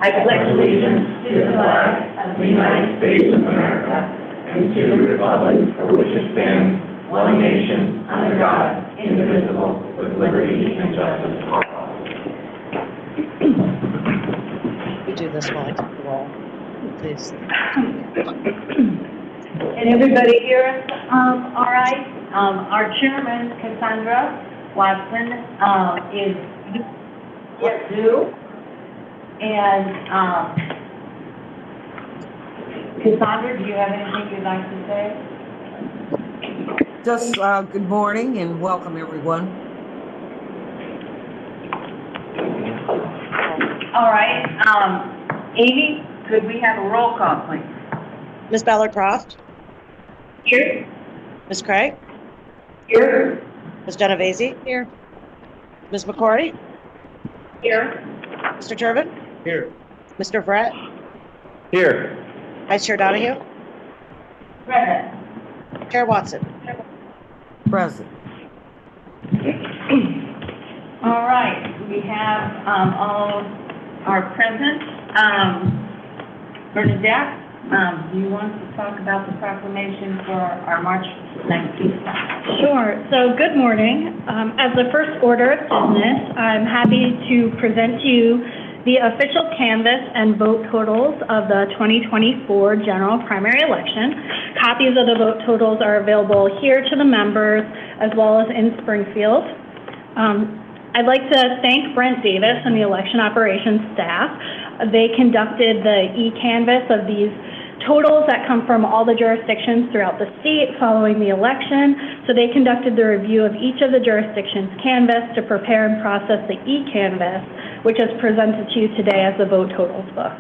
I pledge allegiance to the flag of the United States of America and to the republic for which it stands, one nation, under God, indivisible, with liberty and justice for all. We do this while I take the roll, please. And everybody here, all right. Our chairman, Cassandra Watson, is due. And Cassandra, do you have anything you'd like to say? Just good morning and welcome, everyone. All right. Amy, could we have a roll call, please? Ms. Ballard-Croft? Here. Ms. Craig? Here. Ms. Genovese? Here. Ms. McCory? Here. Mr. Turbin? Here. Mr. Brett? Here. Vice Chair Donahue? Present. Chair Watson? Present. All right. We have all are present. Bernadette, do you want to talk about the proclamation for our March 19th? Sure. So good morning. As the first order of business, I'm happy to present to you the official canvass and vote totals of the 2024 general primary election. Copies of the vote totals are available here to the members as well as in Springfield. I'd like to thank Brent Davis and the election operations staff. They conducted the e-canvass of these totals that come from all the jurisdictions throughout the state following the election. So they conducted the review of each of the jurisdictions' canvass to prepare and process the e-canvass, which is presented to you today as the vote totals book.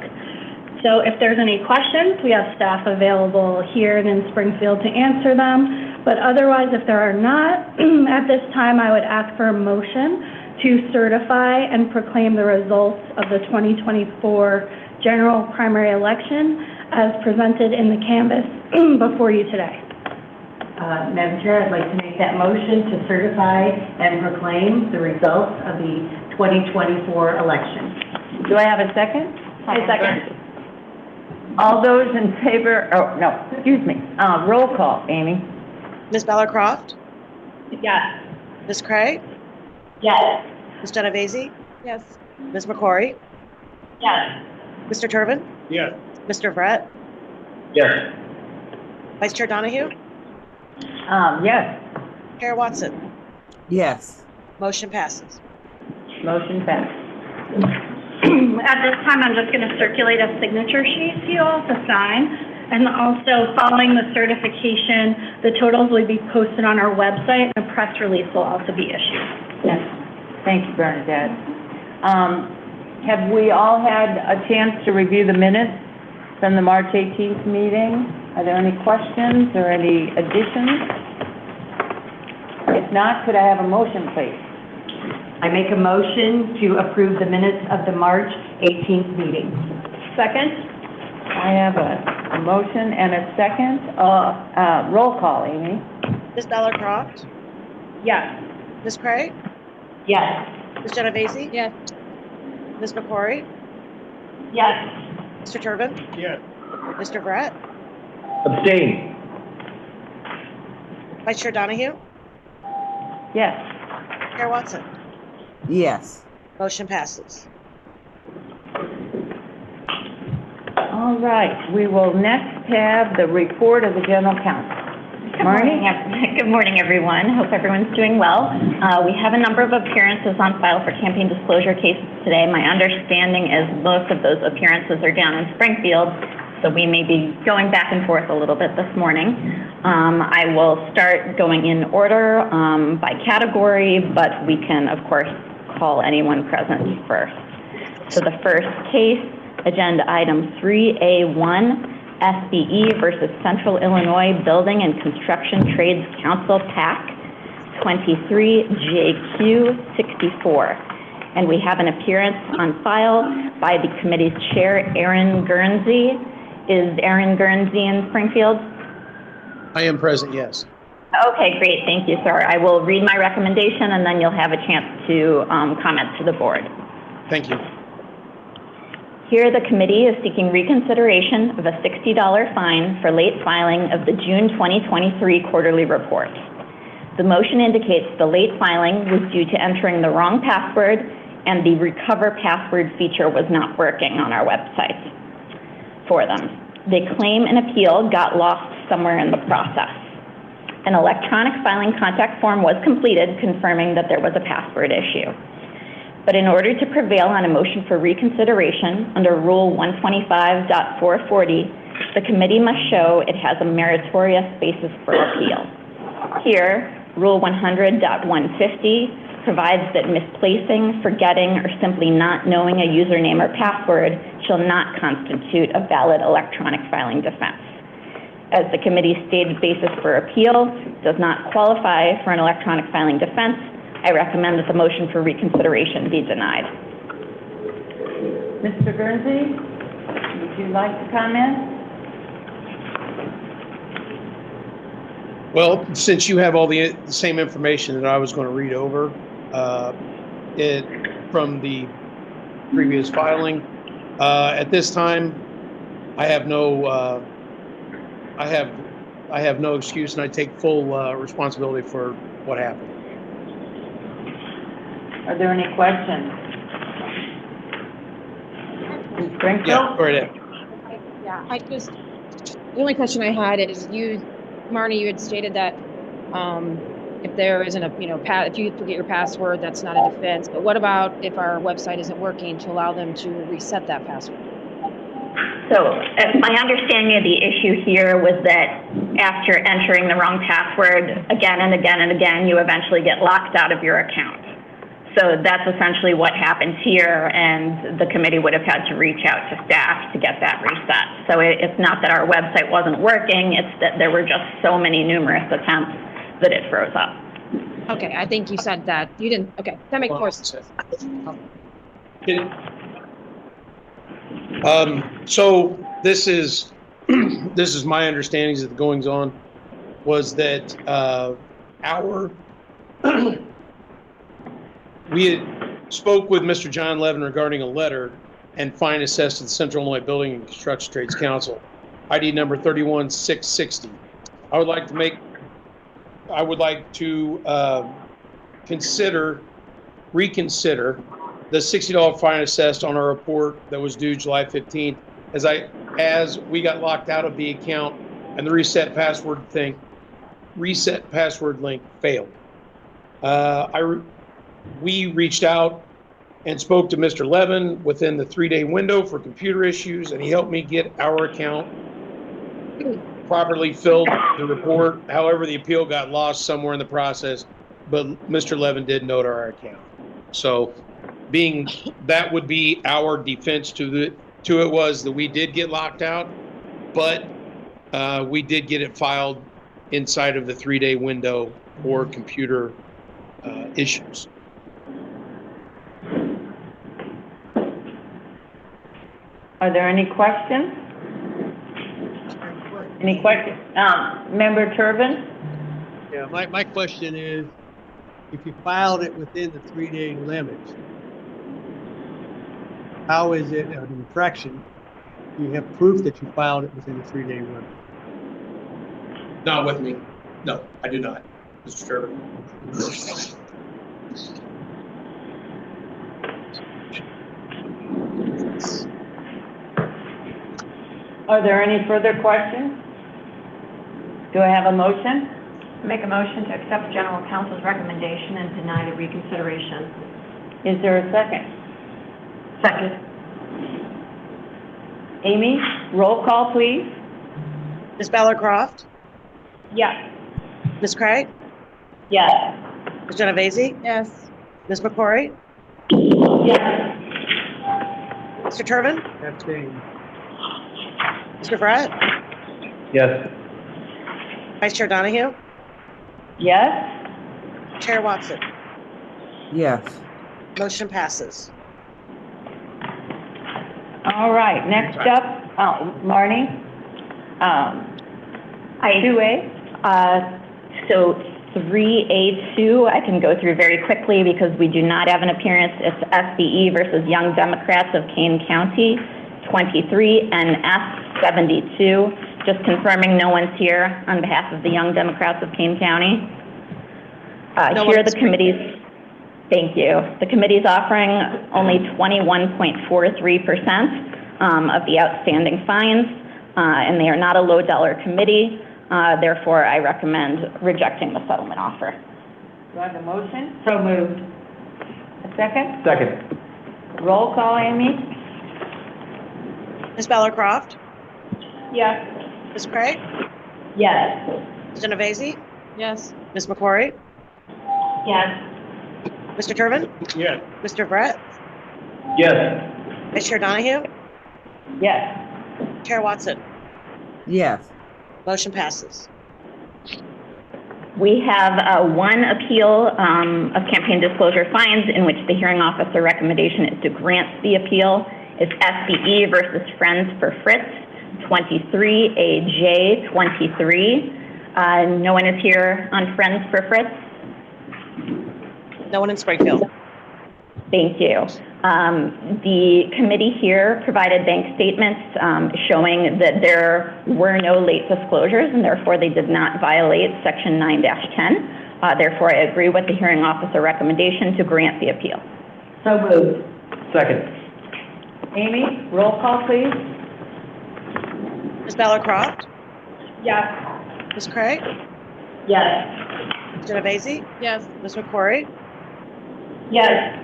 So if there's any questions, we have staff available here and in Springfield to answer them. But otherwise, if there are not, at this time, I would ask for a motion to certify and proclaim the results of the 2024 general primary election as presented in the canvass before you today. Madam Chair, I'd like to make that motion to certify and proclaim the results of the 2024 election. Do I have a second? A second. All those in favor, oh, no, excuse me. Roll call, Amy. Ms. Ballard-Croft? Yes. Ms. Craig? Yes. Ms. Genovese? Yes. Ms. McCory? Yes. Mr. Turbin? Yes. Mr. Brett? Yes. Vice Chair Donahue? Yes. Chair Watson? Yes. Motion passes. Motion passed. At this time, I'm just going to circulate a signature sheet to you all to sign. And also, following the certification, the totals will be posted on our website and a press release will also be issued. Yes. Thank you, Bernadette. Have we all had a chance to review the minutes from the March 18th meeting? Are there any questions or any additions? If not, could I have a motion, please? I make a motion to approve the minutes of the March 18th meeting. Second? I have a motion and a second. Roll call, Amy. Ms. Ballard-Croft? Yes. Ms. Craig? Yes. Ms. Genovese? Yes. Ms. McCory? Yes. Mr. Turbin? Yes. Mr. Brett? Abstain. Vice Chair Donahue? Yes. Chair Watson? Yes. Motion passes. All right. We will next have the report of the general counsel. Good morning, everyone. Hope everyone's doing well. We have a number of appearances on file for campaign disclosure cases today. My understanding is most of those appearances are down in Springfield, so we may be going back and forth a little bit this morning. I will start going in order by category, but we can, of course, call anyone present first. So the first case, agenda item 3A1, SBE versus Central Illinois Building and Construction Trades Council, PAC 23JQ64. And we have an appearance on file by the committee's chair, Aaron Guernsey. Is Aaron Guernsey in Springfield? I am present, yes. Okay, great. Thank you, sir. I will read my recommendation and then you'll have a chance to comment to the board. Thank you. Here, the committee is seeking reconsideration of a $60 fine for late filing of the June 2023 quarterly report. The motion indicates the late filing was due to entering the wrong password and the recover password feature was not working on our website for them. The claim and appeal got lost somewhere in the process. An electronic filing contact form was completed confirming that there was a password issue. But in order to prevail on a motion for reconsideration under Rule 125.440, the committee must show it has a meritorious basis for appeal. Here, Rule 100.150 provides that misplacing, forgetting, or simply not knowing a username or password shall not constitute a valid electronic filing defense. As the committee's stated basis for appeal does not qualify for an electronic filing defense, I recommend that the motion for reconsideration be denied. Mr. Guernsey, would you like to comment? Well, since you have all the same information that I was going to read over from the previous filing, at this time, I have no excuse, and I take full responsibility for what happened. Are there any questions? Ms. Springfield? Yeah, go right ahead. Yeah, the only question I had is Marnie, you had stated that if there isn't if you forget your password, that's not a defense. But what about if our website isn't working to allow them to reset that password? So my understanding of the issue here was that after entering the wrong password again and again and again, you eventually get locked out of your account. So that's essentially what happened here, and the committee would have had to reach out to staff to get that reset. So it's not that our website wasn't working, it's that there were just so many numerous attempts that it froze up. Okay, I think you said that. You didn't, okay, that makes more sense. So this is my understanding of the goings on was that we had spoke with Mr. John Levin regarding a letter and fine assessed to the Central Illinois Building and Construction Trades Council, ID number 31660. I would like to reconsider the $60 fine assessed on our report that was due July 15th, as we got locked out of the account and the reset password link failed. We reached out and spoke to Mr. Levin within the 3-day window for computer issues, and he helped me get our account properly filled the report. However, the appeal got lost somewhere in the process, but Mr. Levin did note our account. So that would be our defense to it was that we did get locked out, but we did get it filed inside of the 3-day window for computer issues. Are there any questions? Any questions? Member Turbin? Yeah, my question is, if you filed it within the 3-day limit, how is it an infraction? Do you have proof that you filed it within the 3-day limit? Not with me. No, I do not, Mr. Turbin. Are there any further questions? Do I have a motion? Make a motion to accept general counsel's recommendation and deny the reconsideration. Is there a second? Second. Amy, roll call, please. Ms. Ballarcroft? Yes. Ms. Craig? Yes. Ms. Genovese? Yes. Ms. McCory? Yes. Mr. Turbin? Abstain. Mr. Brett? Yes. Vice Chair Donahue? Yes. Chair Watson? Yes. Motion passes. All right, next up, Marnie. 2A. So 3A2, I can go through very quickly because we do not have an appearance. It's SBE versus Young Democrats of Kane County. 23NS72. Just confirming no one's here on behalf of the Young Democrats of Kane County. Here the committee's, thank you. The committee's offering only 21.43% of the outstanding fines, and they are not a low dollar committee. Therefore, I recommend rejecting the settlement offer. Do I have a motion? So moved. A second? Second. Roll call, Amy? Ms. Bellercroft? Yes. Ms. Craig? Yes. Ms. Genovese? Yes. Ms. McCrory? Yes. Mr. Turbin? Yes. Mr. Brett? Yes. Vice Chair Donahue? Yes. Chair Watson? yes, Motion passes. We have one appeal of campaign disclosure fines in which the hearing officer recommendation is to grant the appeal. It's SBE versus Friends for Fritz, 23AJ23. No one is here on Friends for Fritz. No one in Springfield. Thank you. The committee here provided bank statements showing that there were no late disclosures and therefore they did not violate Section 9-10. Therefore, I agree with the hearing officer recommendation to grant the appeal. So moved. Second. Amy, roll call, please. Ms. Bellercroft? Yes. Ms. Craig? Yes. Ms. Genovese? Yes. Ms. McCrory? Yes.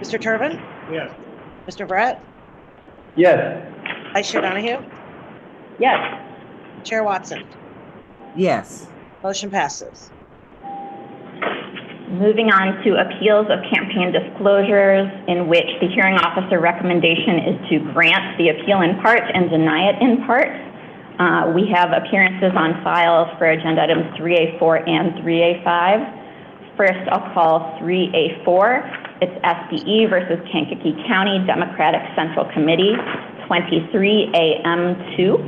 Mr. Turbin? Yes. Mr. Brett? Yes. Vice Chair Donahue? Yes. Chair Watson? yes, Motion passes. Moving on to appeals of campaign disclosures in which the hearing officer recommendation is to grant the appeal in part and deny it in part. We have appearances on file for agenda items 3A4 and 3A5. First, I'll call 3A4. It's SBE versus Kankakee County Democratic Central Committee, 23AM2.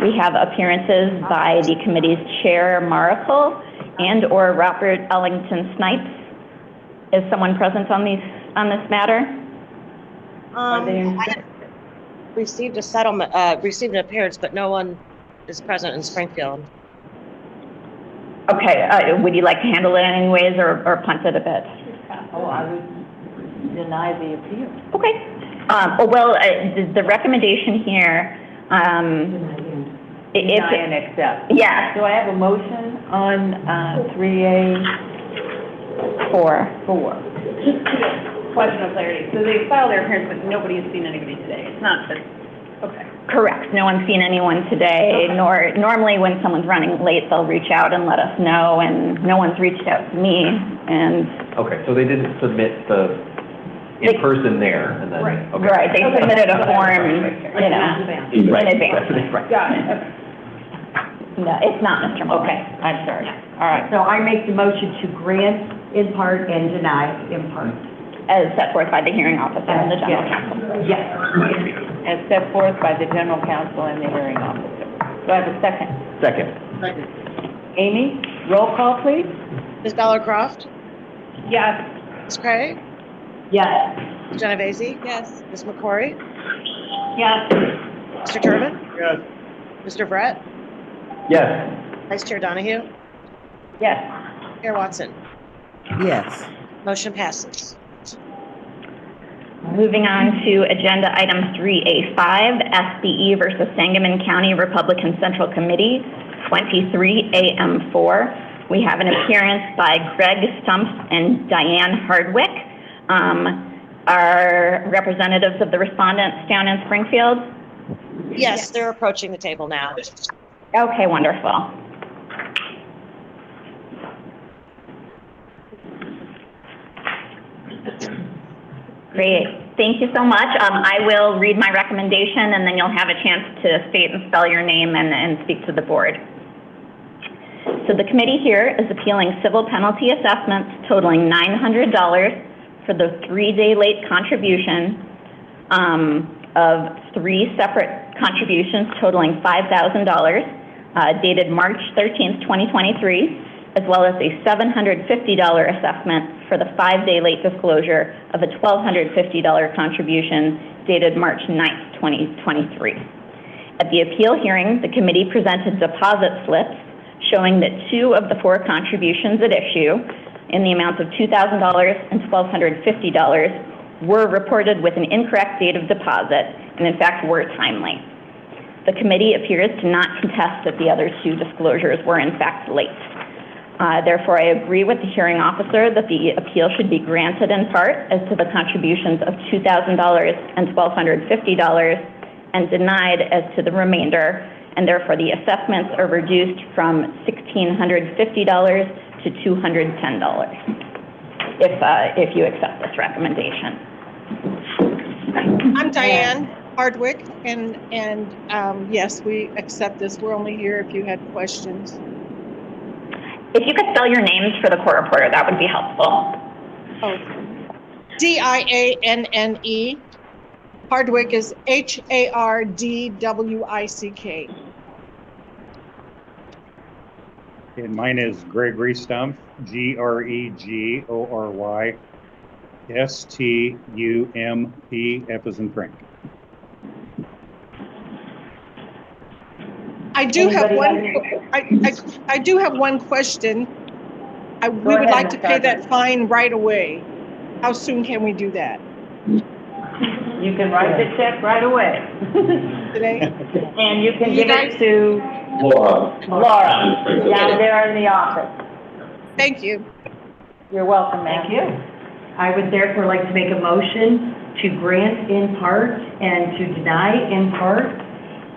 We have appearances by the committee's chair, Maracle, and or Robert Ellington Snipes. Is someone present on this matter? I received a settlement, received an appearance, but no one is present in Springfield. Okay, would you like to handle it anyways or punt it a bit? Oh, I would deny the appeal. Okay. The recommendation here, Deny and accept. yeah, Do I have a motion on 3A4? Just to the question of clarity, so they filed their appearance, but nobody has seen anybody today. It's not that, okay. correct. No one's seen anyone today, nor normally when someone's running late, they'll reach out and let us know, and no one's reached out to me, and. Okay, so they didn't submit the in-person there, and then. Right. Okay. Right, they submitted a form, you know, Right. in advance. Right. Got it, okay. No, it's not Mr. Mullen. Okay, I'm sorry. All right. So I make the motion to grant in part and deny in part. As set forth by the hearing officer and the general counsel. Yes. As set forth by the general counsel and the hearing officer. Do I have a second? Second. Amy, roll call, please. Ms. Bellercroft? Yes. Ms. Craig? Yes. Ms. Genovese? Yes. Ms. McCrory? Yes. Mr. Turbin? Yes. Mr. Brett? Yes. Vice Chair Donahue? Yes. Chair Watson? yes, Motion passes. Moving on to agenda item 3A5, SBE versus Sangamon County Republican Central Committee, 23AM4. We have an appearance by Greg Stumps and Diane Hardwick. Are representatives of the respondents down in Springfield? Yes, they're approaching the table now. Okay, wonderful. Great, thank you so much. I will read my recommendation and then you'll have a chance to state and spell your name and speak to the board. So the committee here is appealing civil penalty assessments totaling $900 for the 3-day late contribution of 3 separate contributions totaling $5,000 dated March 13th, 2023, as well as a $750 assessment for the 5-day late disclosure of a $1,250 contribution dated March 9th, 2023. At the appeal hearing, the committee presented deposit slips showing that 2 of the 4 contributions at issue in the amount of $2,000 and $1,250 were reported with an incorrect date of deposit and in fact were timely. The committee appears to not contest that the other 2 disclosures were in fact late. Therefore, I agree with the hearing officer that the appeal should be granted in part as to the contributions of $2,000 and $1,250 and denied as to the remainder, and therefore the assessments are reduced from $1,650 to $210 if you accept this recommendation. I'm Diane Hardwick, and yes, we accept this. We're only here if you had questions. If you could spell your names for the court reporter, that would be helpful. Oh, D-I-A-N-N-E. Hardwick is H-A-R-D-W-I-C-K. And mine is Gregory Stumpf, Gregory Stump, F as in Frank. I do have one question. We would like to pay that fine right away. How soon can we do that? You can write the check right away. Today? And you can give it to Laura down there in the office. Thank you. You're welcome, ma'am. Thank you. I would therefore like to make a motion to grant in part and to deny in part,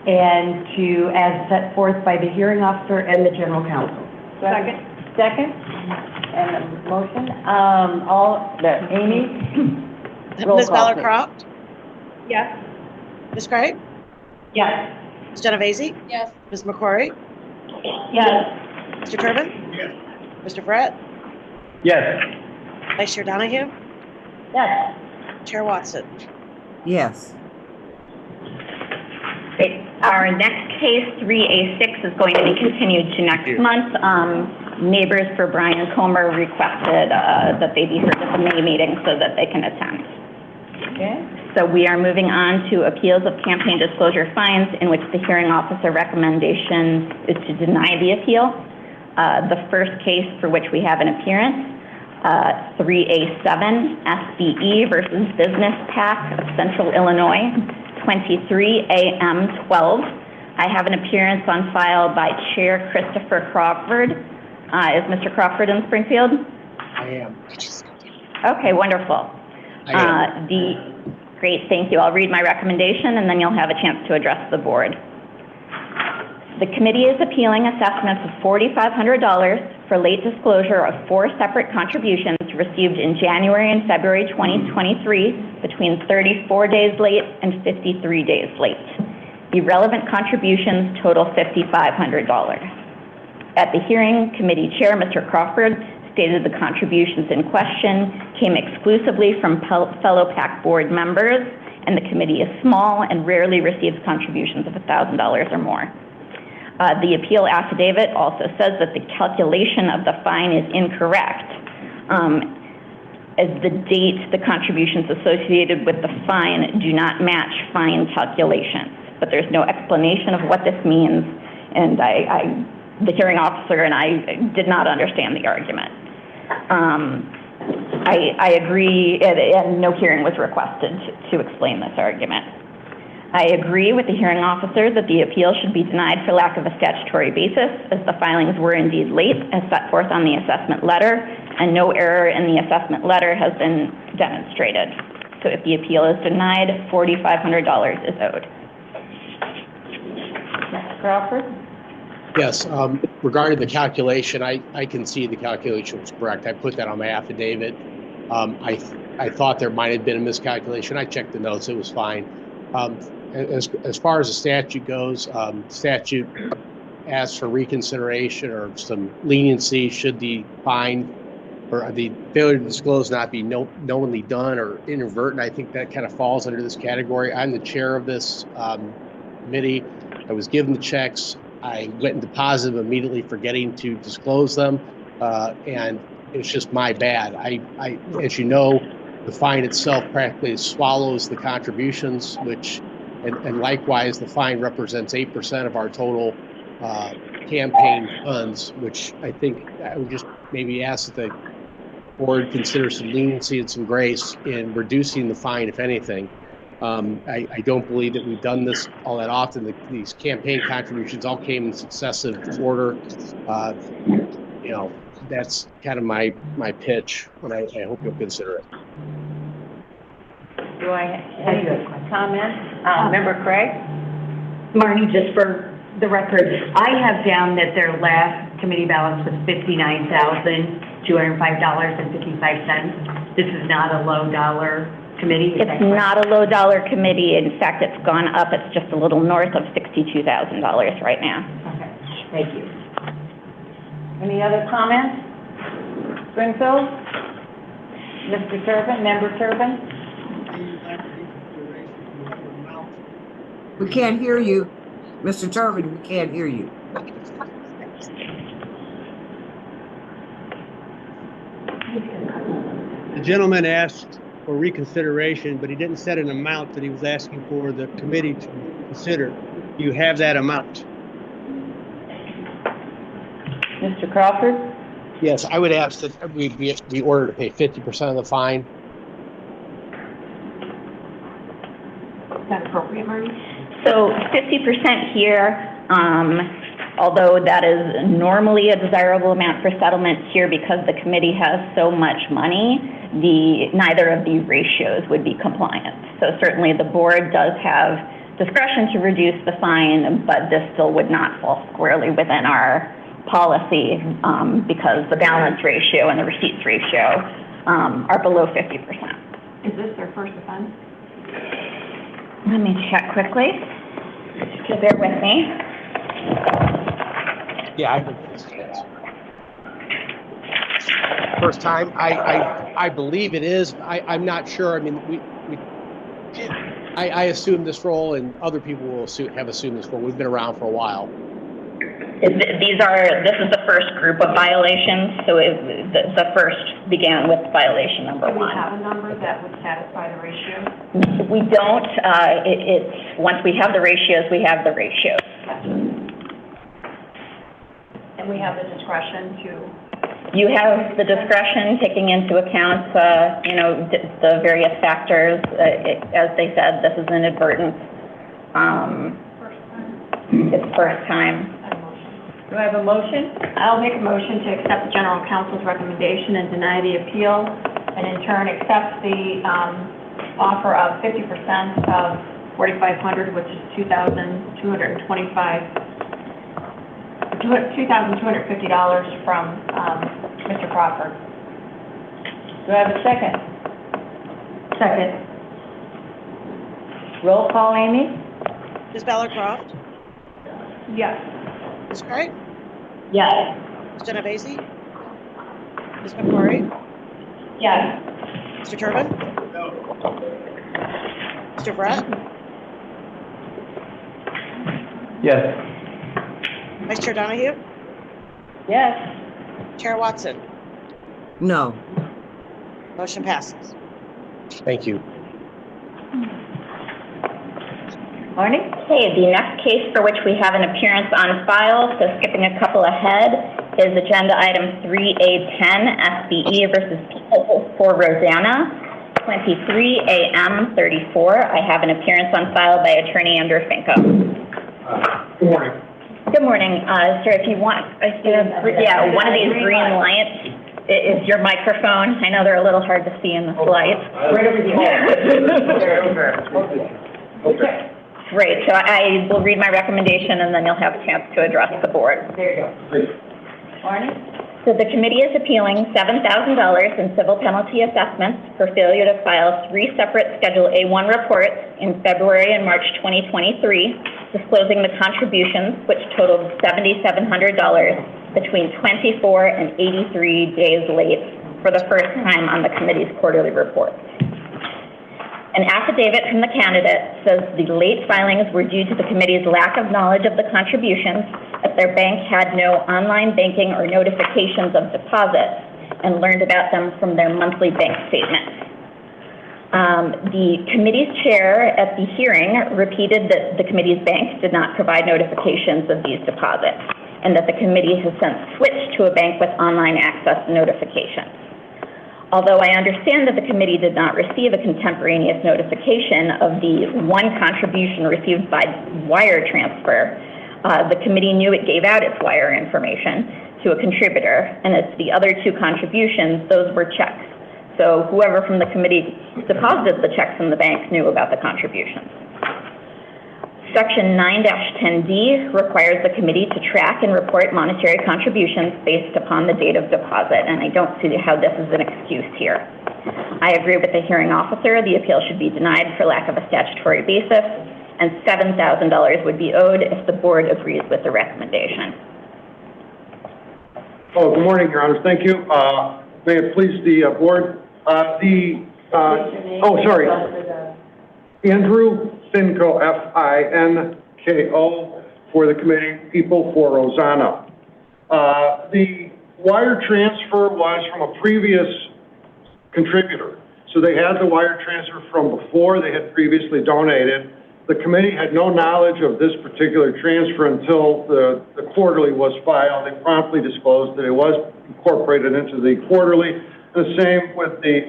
and to, as set forth by the hearing officer and the general counsel. Second. And the motion, Amy? Ms. Ballard-Croft? Yes. Ms. Craig? Yes. Ms. Genovese? Yes. Ms. McCrory? Yes. Mr. Turbin? Yes. Mr. Brett? Yes. Vice Chair Donahue? Yes. Chair Watson? Yes. Great. Our next case, 3A6, is going to be continued to next month. Neighbors for Brian Comer requested that they be heard at the May meeting so that they can attend. Okay. So we are moving on to appeals of campaign disclosure fines, in which the hearing officer recommendation is to deny the appeal. The first case for which we have an appearance, 3A7, SBE versus Business PAC of Central Illinois, 23 AM 12. I have an appearance on file by Chair Christopher Crawford. Is Mr. Crawford in Springfield? I am. Okay, wonderful. Great, thank you. I'll read my recommendation and then you'll have a chance to address the board. The committee is appealing assessments of $4,500 for late disclosure of 4 separate contributions received in January and February 2023 between 34 days late and 53 days late. The relevant contributions total $5,500. At the hearing, committee chair, Mr. Crawford, stated the contributions in question came exclusively from fellow PAC board members, and the committee is small and rarely receives contributions of $1,000 or more. The appeal affidavit also says that the calculation of the fine is incorrect, as the date the contributions associated with the fine do not match fine calculations. But there's no explanation of what this means, and the hearing officer and I did not understand the argument. I agree, and no hearing was requested to explain this argument. I agree with the hearing officer that the appeal should be denied for lack of a statutory basis, as the filings were indeed late, as set forth on the assessment letter, and no error in the assessment letter has been demonstrated. So if the appeal is denied, $4,500 is owed. Mr. Crawford? Yes, regarding the calculation, I can see the calculation was correct. I put that on my affidavit. I thought there might have been a miscalculation. I checked the notes, it was fine. As far as the statute goes, statute asks for reconsideration or some leniency should the fine or the failure to disclose not be knowingly done or inadvertent. I think that kind of falls under this category. I'm the chair of this committee. I was given the checks. I went and deposited them immediately, forgetting to disclose them, and it's just my bad. As you know, the fine itself practically swallows the contributions, which And likewise, the fine represents 8% of our total campaign funds, which I think I would just maybe ask that the board consider some leniency and some grace in reducing the fine, if anything. I don't believe that we've done this all that often. These campaign contributions all came in successive order. You know, that's kind of my pitch, and I hope you'll consider it. Do I have a comment? Member Craig? Marnie, just for the record, I have down that their last committee balance was $59,205.55. This is not a low dollar committee? It's not a low dollar committee. In fact, it's gone up. It's just a little north of $62,000 right now. Okay, thank you. Any other comments? Springfield? Mr. Turbin, Member Turbin? We can't hear you. Mr. Turbin, we can't hear you. The gentleman asked for reconsideration, but he didn't set an amount that he was asking for the committee to consider. Do you have that amount? Mr. Crawford? Yes, I would ask that we be ordered to pay 50% of the fine. Is that appropriate, Marty? So 50% here, although that is normally a desirable amount for settlement here, because the committee has so much money, neither of these ratios would be compliant. So certainly the board does have discretion to reduce the fine, but this still would not fall squarely within our policy because the balance ratio and the receipts ratio are below 50%. Is this their first offense? Let me check quickly. So bear with me. Yeah, I think it's first time. I believe it is. I'm not sure. I mean, I assume this role, and other people will have assumed this role. We've been around for a while. This is the first group of violations. So the first began with violation number 1. Do we have a number that would satisfy the ratio? We don't. It's once we have the ratios, we have the ratios. And we have the discretion to. You have the discretion, taking into account, the various factors. As they said, this is inadvertent. It's first time. Do I have a motion? I'll make a motion to accept the general counsel's recommendation and deny the appeal, and in turn accept the offer of 50% of $4,500, which is $2,250 from Mr. Crawford. Do I have a second? Second. Roll call, Amy? Ms. Ballard-Croft? Yes. Ms. Craig? Yes. Ms. Genovese? Ms. McCrory? Yes. Mr. Turbin? No. Mr. Brett? Yes. Vice Chair Donahue? Yes. Chair Watson? No. Motion passes. Thank you. Marnie? Okay, the next case for which we have an appearance on file, so skipping a couple ahead, is agenda item 3A10, SBE versus People for Rosanna, 23 AM 34. I have an appearance on file by Attorney Andrew Finko. Good morning. Good morning, sir. If you want, one of these green lights is your microphone. I know they're a little hard to see in the lights. Right over Okay. Great. So I will read my recommendation, and then you'll have a chance to address the board. There you go. Please. Marnie? So the committee is appealing $7,000 in civil penalty assessments for failure to file 3 separate Schedule A1 reports in February and March 2023, disclosing the contributions, which totaled $7,700, between 24 and 83 days late for the first time on the committee's quarterly report. An affidavit from the candidate says the late filings were due to the committee's lack of knowledge of the contributions, as their bank had no online banking or notifications of deposits and learned about them from their monthly bank statements. The committee's chair at the hearing repeated that the committee's bank did not provide notifications of these deposits, and that the committee has since switched to a bank with online access notifications. Although I understand that the committee did not receive a contemporaneous notification of the one contribution received by wire transfer, the committee knew it gave out its wire information to a contributor, and as the other two contributions, those were checks. So whoever from the committee deposited the checks in the bank knew about the contributions. Section 9-10D requires the committee to track and report monetary contributions based upon the date of deposit, and I don't see how this is an excuse here. I agree with the hearing officer. The appeal should be denied for lack of a statutory basis, and $7,000 would be owed if the board agrees with the recommendation. Oh, good morning, Your Honors. Thank you. May it please the board. Sorry. Andrew Finko, F-I-N-K-O, for the committee, people for Rosanna. The wire transfer was from a previous contributor. So they had the wire transfer from before they had previously donated. The committee had no knowledge of this particular transfer until the quarterly was filed. They promptly disclosed that it was incorporated into the quarterly. The same with the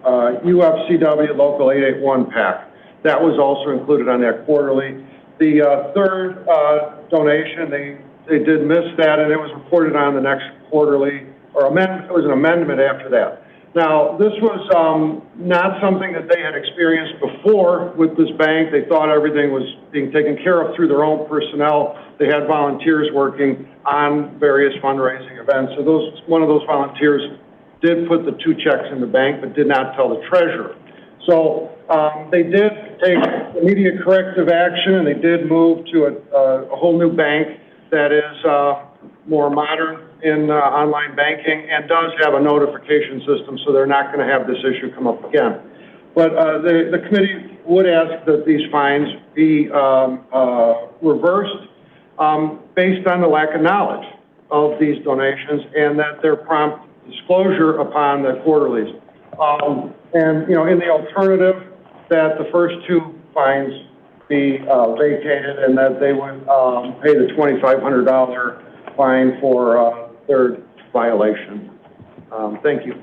UFCW Local 881 PAC. That was also included on that quarterly. The third donation, they did miss that, and it was reported on the next quarterly, or it was an amendment after that. Now, this was not something that they had experienced before with this bank. They thought everything was being taken care of through their own personnel. They had volunteers working on various fundraising events. So one of those volunteers did put the two checks in the bank, but did not tell the treasurer. So they did take immediate corrective action, and they did move to a whole new bank that is more modern in online banking and does have a notification system, so they're not going to have this issue come up again. But the committee would ask that these fines be reversed based on the lack of knowledge of these donations, and that their prompt disclosure upon the quarterlies. And, you know, in the alternative, that the first two fines be vacated, and that they would pay the $2,500 fine for third violation. Thank you.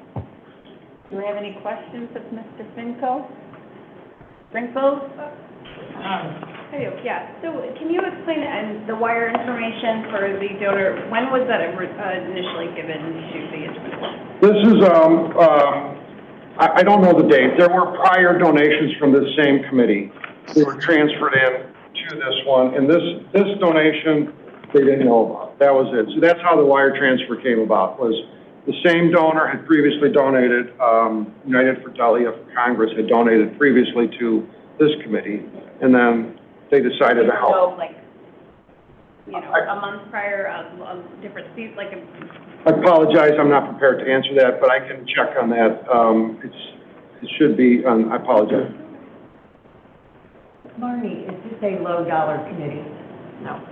Do we have any questions of Mr. Finko? Sprinkles? I do, yeah. So can you explain the wire information for the donor? When was that initially given to the individual? This is, I don't know the date. There were prior donations from this same committee that were transferred in to this one, and this donation they didn't know about. That was it. So that's how the wire transfer came about, was the same donor had previously donated, United for Dahlia for Congress had donated previously to this committee, and then they decided to help. So, like, you know, a month prior, different seats, like a... I apologize, I'm not prepared to answer that, but I can check on that. It should be, I apologize. Marnie, is this a low dollar committee? No.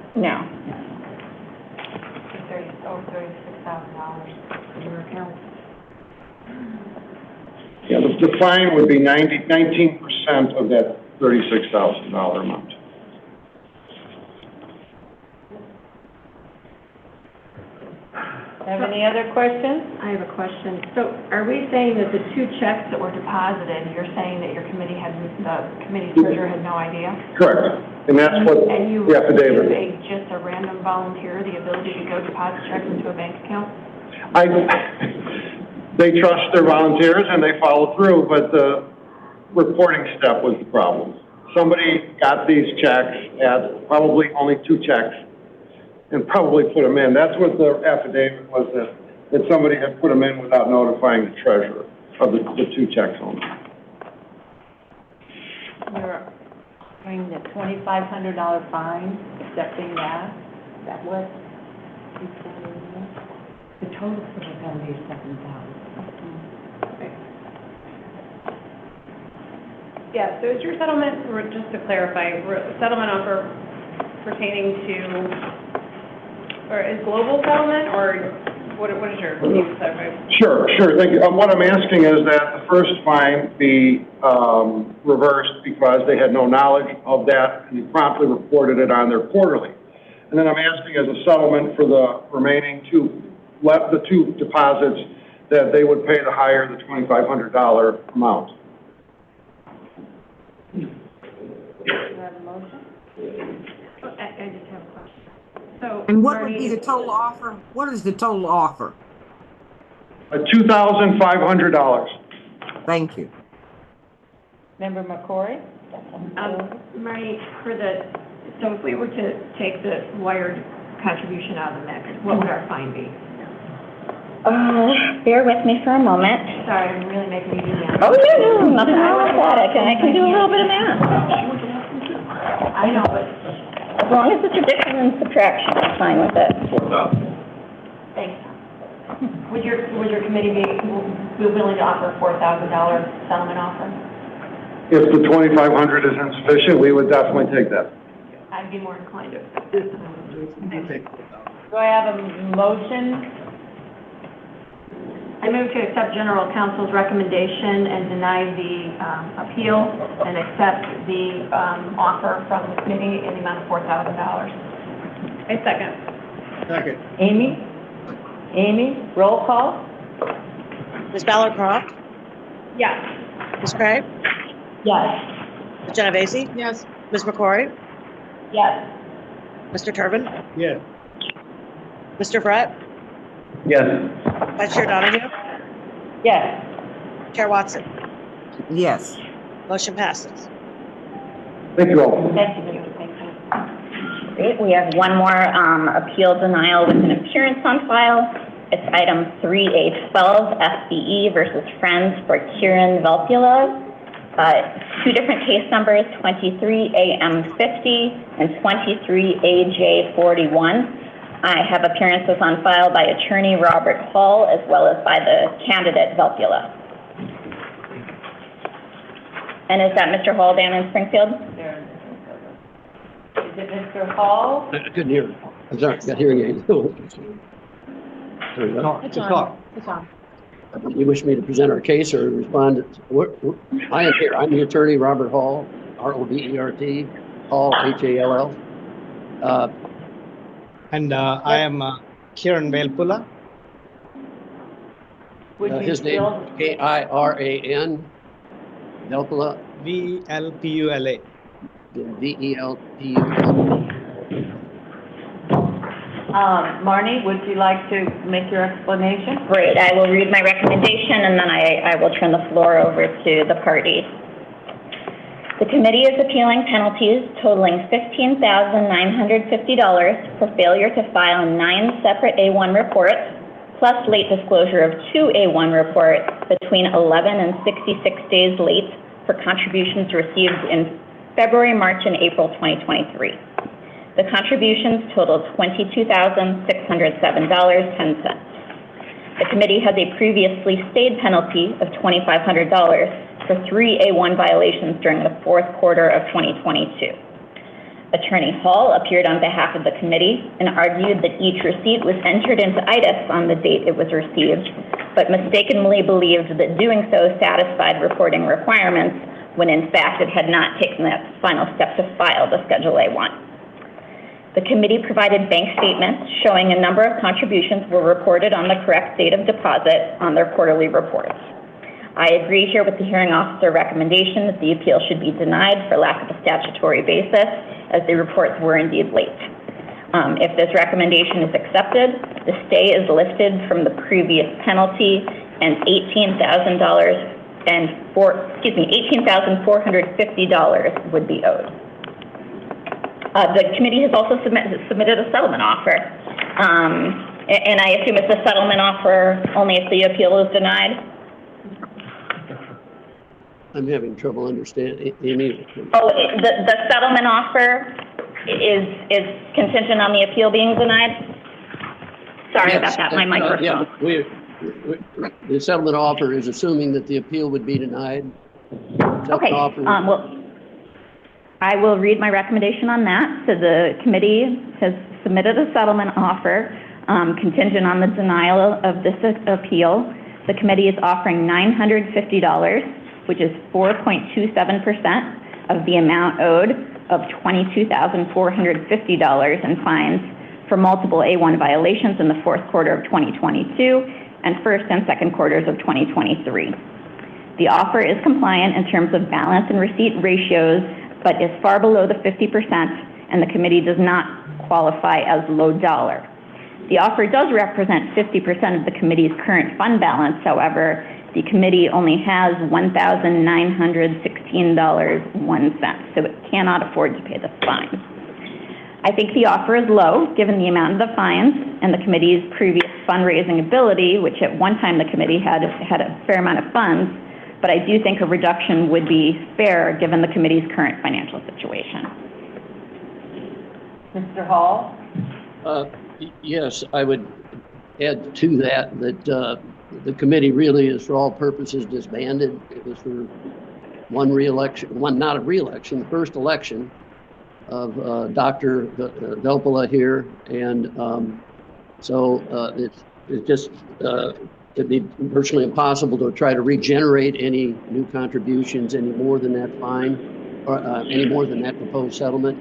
$36,000 in your account. Yeah, the fine would be 19% of that $36,000 amount. Have any other questions? I have a question. So are we saying that the two checks that were deposited, you're saying that your committee the committee treasurer had no idea? Correct. And that's what And you the affidavit. gave just a random volunteer the ability to go deposit checks into a bank account? They trust their volunteers and they follow through, but the reporting step was the problem. Somebody got these checks at probably only two checks and probably put them in. That's what the affidavit was, that somebody had put them in without notifying the treasurer of the two checks only. We're paying the $2,500 fine, accepting that. Is that what you said? The total for the going to be $7,000. Yeah, so is your settlement, or just to clarify, settlement offer pertaining to, or is global settlement, or what is your, can you clarify? Sure, thank you. What I'm asking is that the first fine be reversed because they had no knowledge of that and they promptly reported it on their quarterly. And then I'm asking as a settlement for the remaining the two deposits that they would pay the higher, the $2,500 amount. Do you have a motion? I just have a question. So. And what would Marty, be the total offer? What is the total offer? $2,500. Thank you. Member McCory? Marty, so if we were to take the wired contribution out of the mix, what would our fine be? Bear with me for a moment. Sorry, I'm really making you do math. Oh, no, nothing wrong with that. I can do a little bit of math. I know, but. As long as it's addition and subtraction, I'm fine with it. Thanks. Would your committee be willing to offer a $4,000 settlement offer? If the $2,500 is insufficient, we would definitely take that. I'd be more inclined to accept that. Do I have a motion? I move to accept General Counsel's recommendation and deny the appeal and accept the offer from the committee in the amount of $4,000. I second. Second. Amy, roll call? Ms. Ballard-Croft, Yes. Ms. Craig, Yes. Ms. Genovese, Yes. Ms. McCrory, Yes. Mr. Turbin, Yes. Mr. Brett, Yes. Vice Chair Donahue, Yes. Chair Watson. Yes. Motion passes. Thank you all. Thank you. Great, we have one more appeal denial with an appearance on file. It's item 3A12, FBE versus Friends for Kieran Velpula. Two different case numbers, 23AM50 and 23AJ41. I have appearances on file by attorney Robert Hall as well as by the candidate Velpula. And is that Mr. Hall down in Springfield? Is it Mr. Hall? I couldn't hear. I'm sorry, got hearing aids. It's on. It's on. You wish me to present our case or respond? I am here. I'm the attorney, Robert Hall, R-O-B-E-R-T, Hall, H-A-L-L. And I am Kieran Velpula. His name is K-I-R-A-N, Velpula. V-L-P-U-L-A. V-E-L-P-U-L-A. Marnie, would you like to make your explanation? Great, I will read my recommendation and then I will turn the floor over to the parties. The committee is appealing penalties totaling $15,950 for failure to file 9 separate A1 reports, plus late disclosure of 2 A1 reports between 11 and 66 days late for contributions received in February, March, and April 2023. The contributions totaled $22,607.10. The committee has a previously stayed penalty of $2,500 for 3 A1 violations during the fourth quarter of 2022. Attorney Hall appeared on behalf of the committee and argued that each receipt was entered into IDIS on the date it was received, but mistakenly believed that doing so satisfied reporting requirements when in fact it had not taken that final step to file the Schedule A1. The committee provided bank statements showing a number of contributions were reported on the correct date of deposit on their quarterly reports. I agree here with the hearing officer recommendation that the appeal should be denied for lack of a statutory basis, as the reports were indeed late. If this recommendation is accepted, the stay is lifted from the previous penalty and $18,450 would be owed. The committee has also submitted a settlement offer. And I assume it's a settlement offer only if the appeal is denied? I'm having trouble understanding. Amy. Oh, the settlement offer is contingent on the appeal being denied? Sorry about that, my microphone. The settlement offer is assuming that the appeal would be denied. Okay, well, I will read my recommendation on that. So the committee has submitted a settlement offer Contingent on the denial of this appeal, the committee is offering $950, which is 4.27% of the amount owed of $22,450 in fines for multiple A1 violations in the fourth quarter of 2022 and first and second quarters of 2023. The offer is compliant in terms of balance and receipt ratios, but is far below the 50%, and the committee does not qualify as low dollar. The offer does represent 50% of the committee's current fund balance. However, the committee only has $1,916.01, so it cannot afford to pay the fine. I think the offer is low, given the amount of the fines and the committee's previous fundraising ability, which at one time the committee had a fair amount of funds, but I do think a reduction would be fair given the committee's current financial situation. Mr. Hall? Yes, I would add to that the committee really is for all purposes disbanded. It was for one reelection, not a reelection, the first election of Dr. Velpula here, and so it's just it'd be virtually impossible to try to regenerate any new contributions any more than that fine, or any more than that proposed settlement.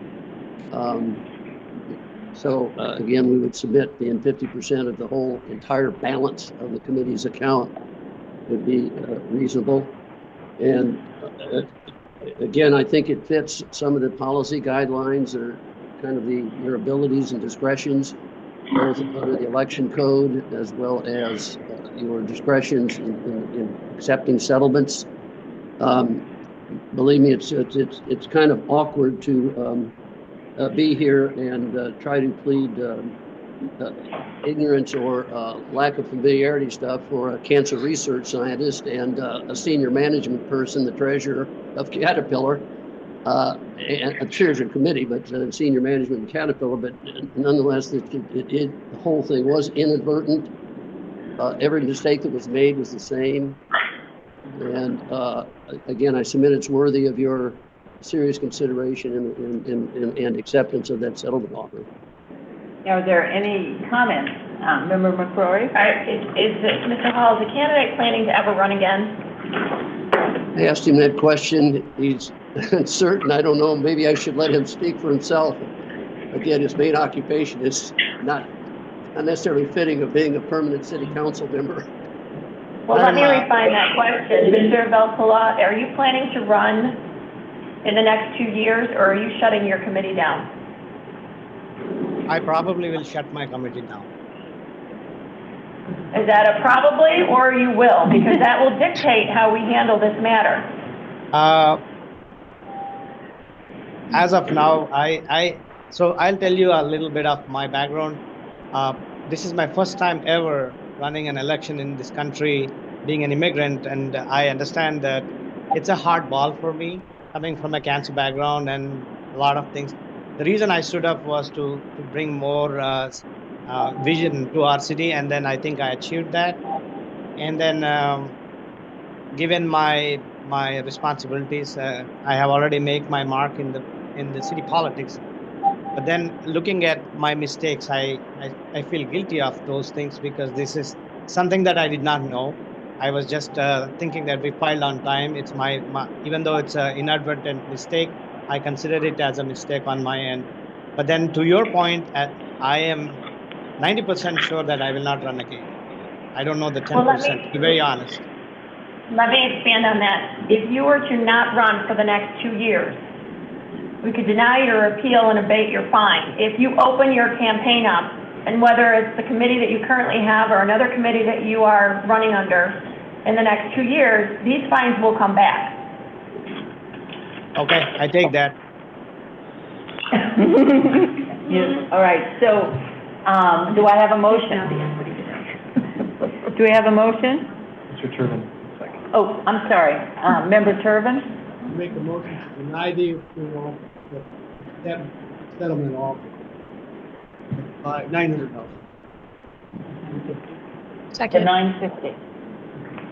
So again, we would submit being 50% of the whole entire balance of the committee's account would be reasonable. And again, I think it fits some of the policy guidelines or kind of your abilities and discretions, both under the election code as well as your discretions in accepting settlements. Believe me, it's kind of awkward to be here and try to plead ignorance or lack of familiarity stuff for a cancer research scientist and a senior management person, the treasurer of Caterpillar, and chairs of committee, but senior management in Caterpillar. But nonetheless, the whole thing was inadvertent. Every mistake that was made was the same. And again, I submit it's worthy of your serious consideration and acceptance of that settlement offer. Are there any comments? Member McCrory? Mr. Hall, is the candidate planning to ever run again? I asked him that question. He's uncertain. I don't know. Maybe I should let him speak for himself. Again, his main occupation is not necessarily fitting of being a permanent city council member. Well, let me refine that question. Mr. Velpula, are you planning to run in the next 2 years, or are you shutting your committee down? I probably will shut my committee down. Is that a probably, or you will? Because that will dictate how we handle this matter. As of now, so I'll tell you a little bit of my background. This is my first time ever running an election in this country, being an immigrant, and I understand that it's a hard ball for me, coming from a cancer background and a lot of things. The reason I stood up was to bring more vision to our city, and then I think I achieved that. And then given my responsibilities, I have already made my mark in the city politics. But then looking at my mistakes, I feel guilty of those things because this is something that I did not know. I was just thinking that we filed on time. It's my even though it's an inadvertent mistake, I consider it as a mistake on my end. But then to your point, I am 90% sure that I will not run again. I don't know the 10%, to be very honest. Let me expand on that. If you were to not run for the next 2 years, we could deny your appeal and abate your fine. If you open your campaign up, and whether it's the committee that you currently have or another committee that you are running under in the next 2 years, these fines will come back. Okay, I take that. Yes. All right, so do I have a motion? Do we have a motion? Mr. Turbin, second. Oh, I'm sorry. Member Turbin? Make a motion to deny the approval of that settlement offer by $900. The 950.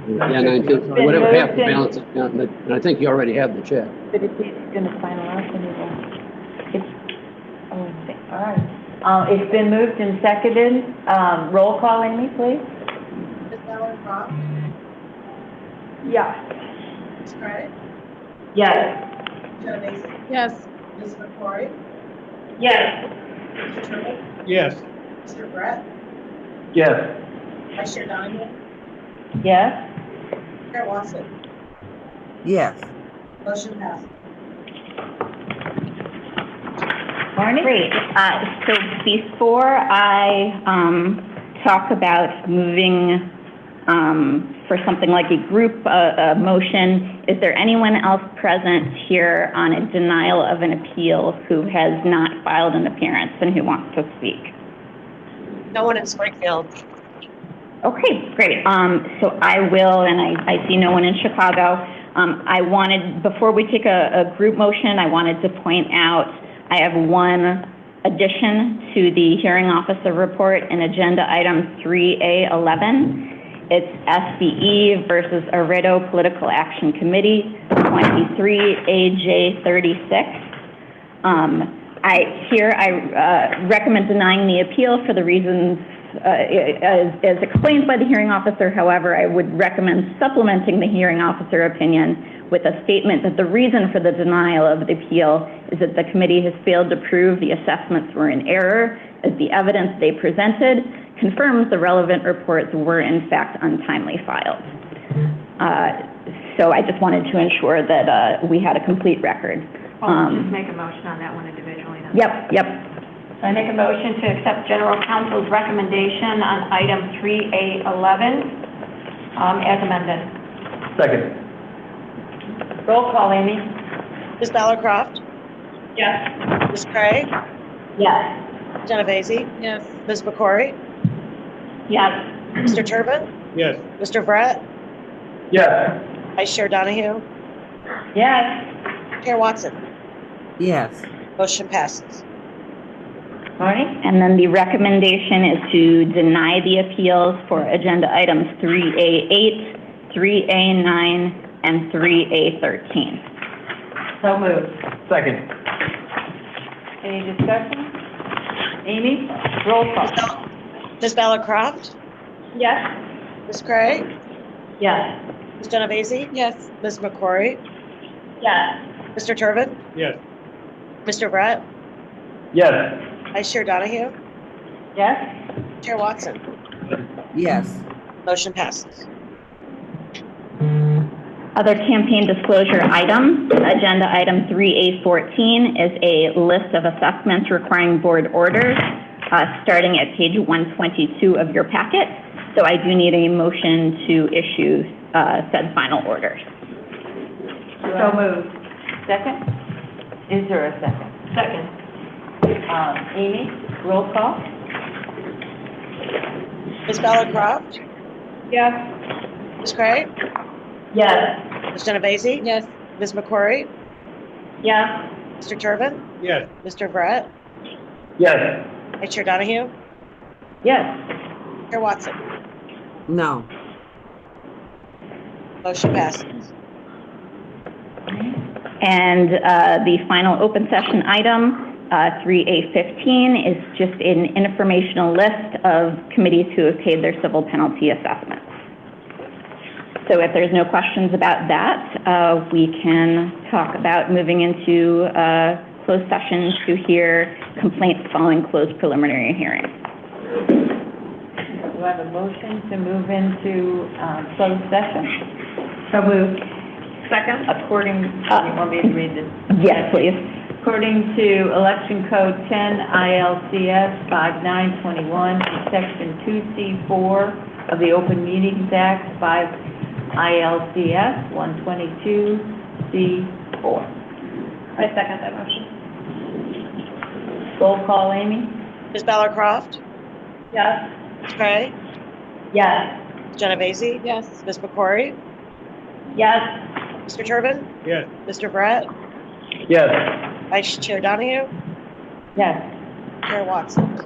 Yeah, 950, whatever half the balance is, and I think you already have the check. But if he's going to sign off, then he will. All right. It's been moved and seconded. Roll call, Amy, please. Ms. Ballard Croft? Yes. Ms. Craddock? Yes. Genovese? Yes. Ms. McCrory? Yes. Mr. Turtle? Yes. Mr. Brett? Yes. Vice Chair Donahue? Yes. Chair Watson? Yes. Motion passes. Barney? Great. So before I talk about moving for something like a group motion, is there anyone else present here on a denial of an appeal who has not filed an appearance and who wants to speak? No one in Springfield. Okay, great. So I will, and I see no one in Chicago. I wanted, before we take a group motion, I wanted to point out I have one addition to the hearing officer report in agenda item 3A11. It's SBE versus Aredo Political Action Committee, 23AJ36. I recommend denying the appeal for the reasons as explained by the hearing officer. However, I would recommend supplementing the hearing officer opinion with a statement that the reason for the denial of the appeal is that the committee has failed to prove the assessments were in error, as the evidence they presented confirms the relevant reports were in fact untimely filed. So I just wanted to ensure that we had a complete record. Just make a motion on that one individually then. Yep. I make a motion to accept general counsel's recommendation on item 3A11 as amended. Second. Roll call, Amy. Ms. Ballard Croft? Yes. Ms. Cray? Yes. Genovese? Yes. Ms. McCrory? Yes. Mr. Turbin? Yes. Mr. Brett? Yes. Vice Chair Donahue? Yes. Chair Watson? Yes. Motion passes. Barney? And then the recommendation is to deny the appeals for agenda items 3A8, 3A9, and 3A13. So moved. Second. Any discussion? Amy? Roll call. Ms. Ballard Croft? Yes. Ms. Cray? Yes. Ms. Genovese? Yes. Ms. McCrory? Yes. Mr. Turbin? Yes. Mr. Brett? Yes. Vice Chair Donahue? Yes. Chair Watson? Yes. Motion passes. Other campaign disclosure items, agenda item 3A14 is a list of assessments requiring board orders, starting at page 122 of your packet. So I do need a motion to issue said final orders. So moved. Second? Is there a second? Second. Amy? Roll call? Ms. Ballard Croft? Yes. Ms. Cray? Yes. Ms. Genovese? Yes. Ms. McCrory? Yes. Mr. Turbin? Yes. Mr. Brett? Yes. Vice Chair Donahue? Yes. Chair Watson? No. Motion passes. And the final open session item, 3A15, is just an informational list of committees who have paid their civil penalty assessments. So if there's no questions about that, we can talk about moving into closed session to hear complaints following closed preliminary hearings. Do I have a motion to move into closed session? So moved. Second? According, you want me to read this? Yes, please. According to Election Code 10 ILCS 5921, Section 2C4 of the Open Meetings Act, 5 ILCS 122C4. I second that motion. Roll call, Amy? Ms. Ballard Croft? Yes. Ms. Cray? Yes. Ms. Genovese? Yes. Ms. McCrory? Yes. Mr. Turbin? Yes. Mr. Brett? Yes. Vice Chair Donahue? Yes. Chair Watson?